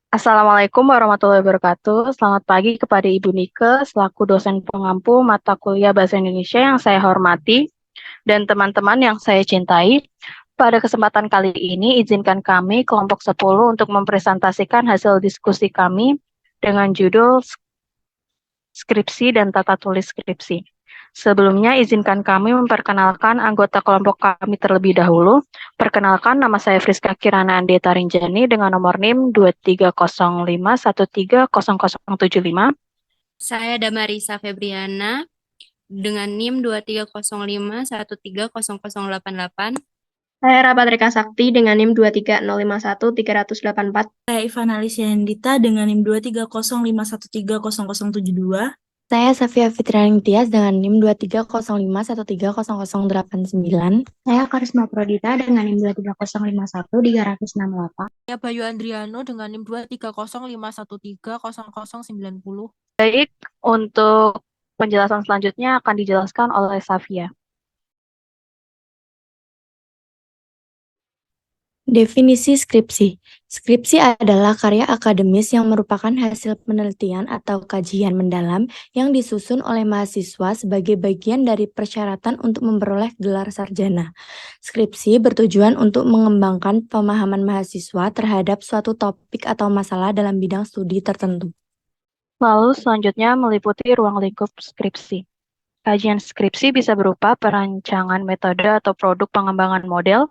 Assalamualaikum warahmatullahi wabarakatuh. Selamat pagi kepada Ibu Nike selaku dosen pengampu mata kuliah Bahasa Indonesia yang saya hormati dan teman-teman yang saya cintai. Pada kesempatan kali ini, izinkan kami kelompok 10 untuk mempresentasikan hasil diskusi kami dengan judul skripsi dan tata tulis skripsi. Sebelumnya, izinkan kami memperkenalkan anggota kelompok kami terlebih dahulu. Perkenalkan, nama saya Friska Kirana Ande Tarinjani dengan nomor NIM 2305130075. Saya Damarisa Febriana dengan NIM 2305130088. Saya Rapatrika Sakti dengan NIM 230513844. Saya Ivana Alisyandita dengan NIM 23051300072. Saya Safia Fitrianing Tias dengan NIM 23051300089. Saya Karisma Prodita dengan NIM 230513688. Saya Bayu Andriano dengan NIM 23051300090. Baik, untuk penjelasan selanjutnya akan dijelaskan oleh Safia. Definisi skripsi. Skripsi adalah karya akademis yang merupakan hasil penelitian atau kajian mendalam yang disusun oleh mahasiswa sebagai bagian dari persyaratan untuk memperoleh gelar sarjana. Skripsi bertujuan untuk mengembangkan pemahaman mahasiswa terhadap suatu topik atau masalah dalam bidang studi tertentu. Lalu selanjutnya meliputi ruang lingkup skripsi. Kajian skripsi bisa berupa perancangan metode atau produk pengembangan model,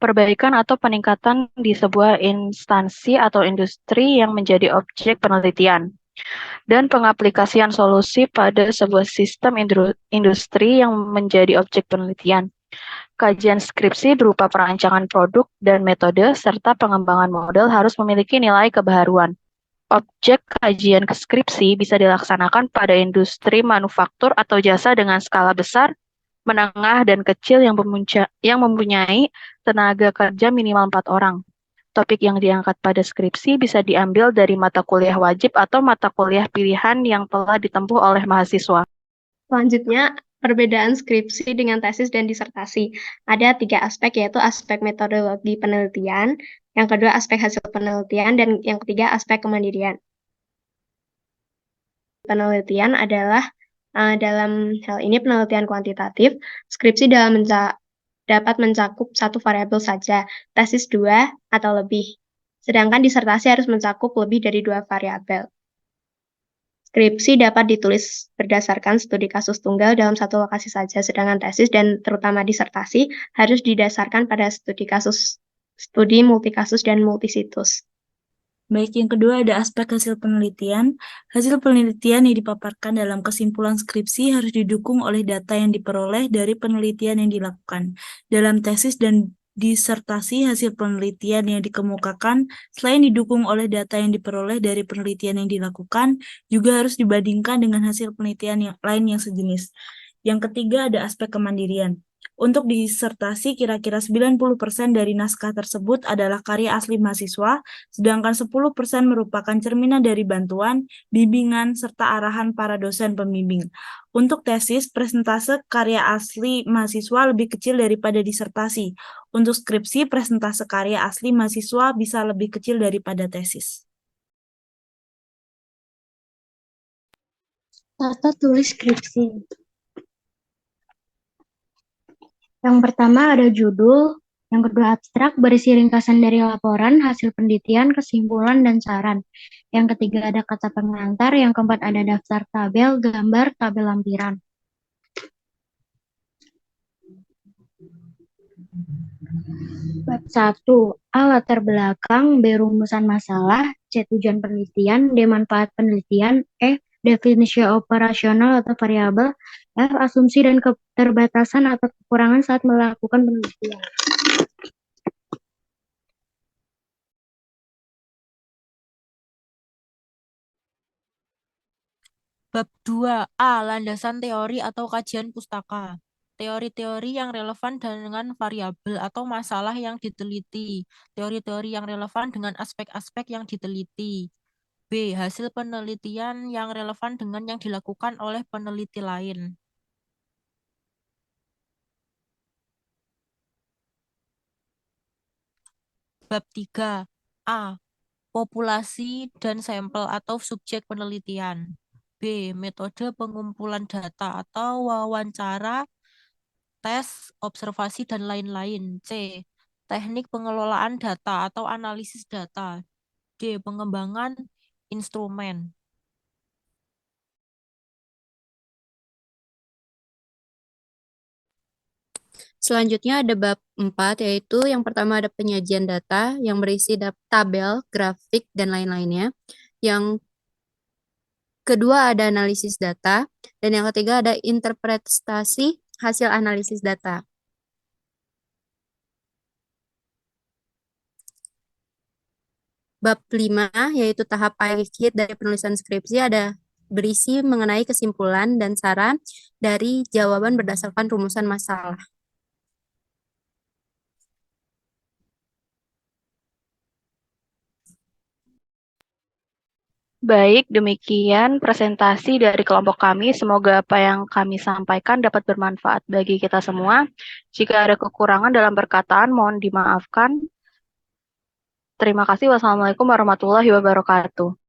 perbaikan atau peningkatan di sebuah instansi atau industri yang menjadi objek penelitian, dan pengaplikasian solusi pada sebuah sistem industri yang menjadi objek penelitian. Kajian skripsi berupa perancangan produk dan metode, serta pengembangan model harus memiliki nilai kebaharuan. Objek kajian skripsi bisa dilaksanakan pada industri manufaktur atau jasa dengan skala besar, menengah, dan kecil yang mempunyai tenaga kerja minimal 4 orang. Topik yang diangkat pada skripsi bisa diambil dari mata kuliah wajib atau mata kuliah pilihan yang telah ditempuh oleh mahasiswa. Selanjutnya, perbedaan skripsi dengan tesis dan disertasi. Ada 3 aspek, yaitu aspek metodologi penelitian, yang kedua aspek hasil penelitian, dan yang ketiga aspek kemandirian. Penelitian adalah dalam hal ini penelitian kuantitatif. Skripsi dapat mencakup satu variabel saja, tesis 2 atau lebih. Sedangkan disertasi harus mencakup lebih dari 2 variabel. Skripsi dapat ditulis berdasarkan studi kasus tunggal dalam satu lokasi saja, sedangkan tesis dan terutama disertasi harus didasarkan pada studi multikasus dan multisitus. Baik, yang kedua ada aspek hasil penelitian. Hasil penelitian yang dipaparkan dalam kesimpulan skripsi harus didukung oleh data yang diperoleh dari penelitian yang dilakukan. Dalam tesis dan disertasi, hasil penelitian yang dikemukakan selain didukung oleh data yang diperoleh dari penelitian yang dilakukan, juga harus dibandingkan dengan hasil penelitian yang lain yang sejenis. Yang ketiga ada aspek kemandirian. Untuk disertasi, kira-kira 90% dari naskah tersebut adalah karya asli mahasiswa, sedangkan 10% merupakan cerminan dari bantuan, bimbingan, serta arahan para dosen pembimbing. Untuk tesis, presentase karya asli mahasiswa lebih kecil daripada disertasi. Untuk skripsi, presentase karya asli mahasiswa bisa lebih kecil daripada tesis. Tata tulis skripsi. Yang pertama ada judul, yang kedua abstrak berisi ringkasan dari laporan, hasil penelitian, kesimpulan, dan saran. Yang ketiga ada kata pengantar, yang keempat ada daftar tabel, gambar, tabel lampiran. Bab 1. A. Latar belakang. B. Rumusan masalah. C. Tujuan penelitian. D. Manfaat penelitian. E. Definisi operasional atau variabel. F. Asumsi dan keterbatasan atau kekurangan saat melakukan penelitian. Bab 2A. Landasan teori atau kajian pustaka. Teori-teori yang relevan dengan variabel atau masalah yang diteliti. Teori-teori yang relevan dengan aspek-aspek yang diteliti. B. Hasil penelitian yang relevan dengan yang dilakukan oleh peneliti lain. Bab 3A. populasi dan sampel atau subjek penelitian. B. Metode pengumpulan data atau wawancara, tes, observasi, dan lain-lain. C. Teknik pengelolaan data atau analisis data. D. Pengembangan instrumen. Selanjutnya ada bab 4, yaitu yang pertama ada penyajian data yang berisi tabel, grafik, dan lain-lainnya. Yang kedua ada analisis data, dan yang ketiga ada interpretasi hasil analisis data. Bab 5, yaitu tahap akhir dari penulisan skripsi, ada berisi mengenai kesimpulan dan saran dari jawaban berdasarkan rumusan masalah. Baik, demikian presentasi dari kelompok kami. Semoga apa yang kami sampaikan dapat bermanfaat bagi kita semua. Jika ada kekurangan dalam perkataan, mohon dimaafkan. Terima kasih. Wassalamualaikum warahmatullahi wabarakatuh.